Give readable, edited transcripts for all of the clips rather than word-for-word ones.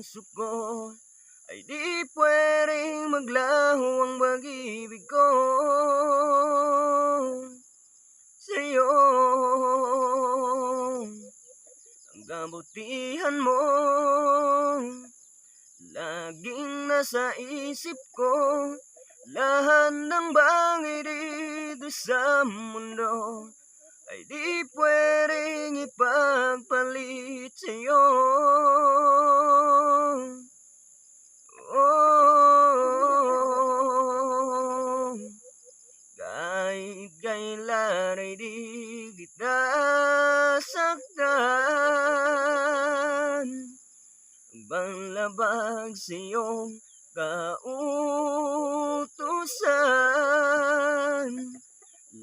puso ko ay di pwedeng maglaho ang pag-ibig ko sa'yo. Ang kabutihan mo laging nasa isip ko, lahat ng bagay dito sa mundo ay di pwedeng ipagpalit sa'yo. Oh, kahit kailan ay di kita saktan, bang labag sa iyong kautusan.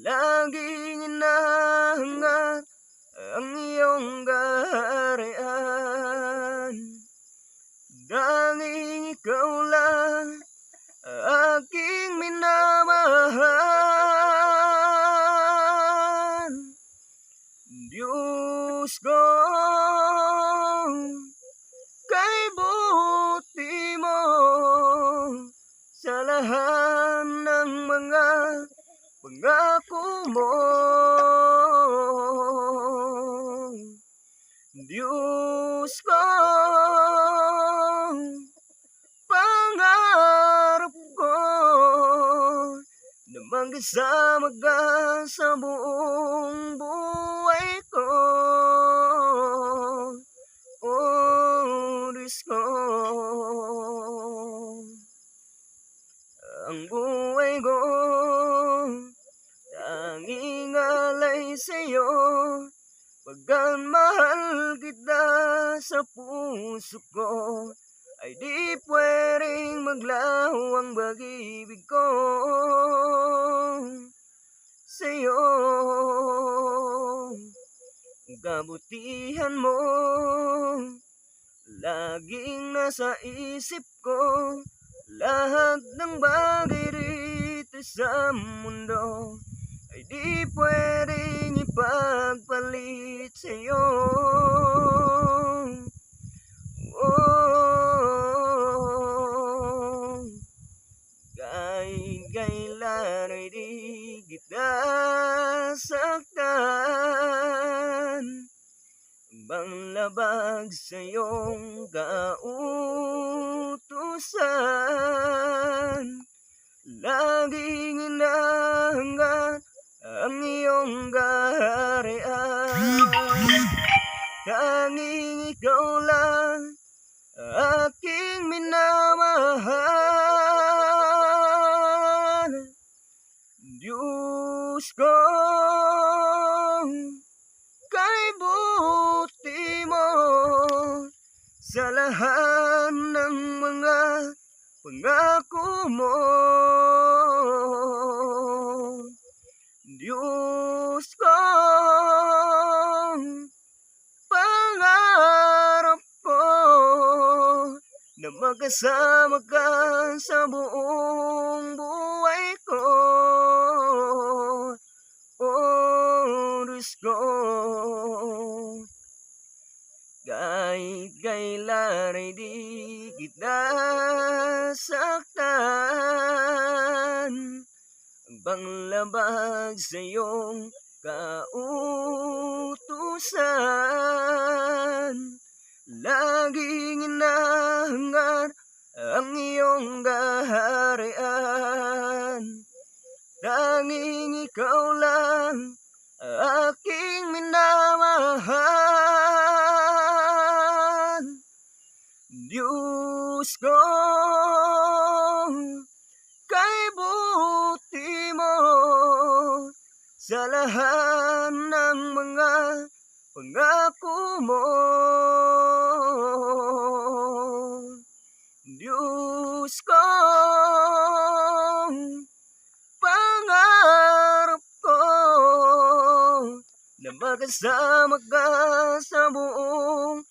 Laging inahangat ang iyong kaharian. Tanging ikaw lang aking minamahal. Diyos ko, kay buti mo sa lahat ng mga pangako mo. Diyos ko, pangarap ko na magkasama ka sa buong buhay ko. Oh, Diyos ko, ang buhay ko tanging alay sa'yo, pagkat mahal kita sa puso ko ay di pwedeng maglaho ang pag-ibig ko sa'yo. Ang kabutihan mo laging nasa isip ko, lahat ng bagay dito sa mundo ay di pwedeng ipagpalit sa'yo. Oh, kahit kailan ay di kita saktan, bang labag sa iyong kautusan. Laging inahangat ang iyong kaharian. Tanging ikaw lang aking minamahal. Diyos ko, kay buti mo sa lahat ng mga pangako mo. Diyos ko, pangarap ko na magkasama ka sa buong buhay ko. Oh, Diyos ko, kahit kailan ay di kita saktan, bang labag sa iyong kautusan. Laging inahangat ang iyong kaharian. Tanging ikaw lang aking minamahal. Diyos ko, kay buti mo sa lahat ng mga pangako mo. Diyos ko, pangarap ko na magkasama ka sa buong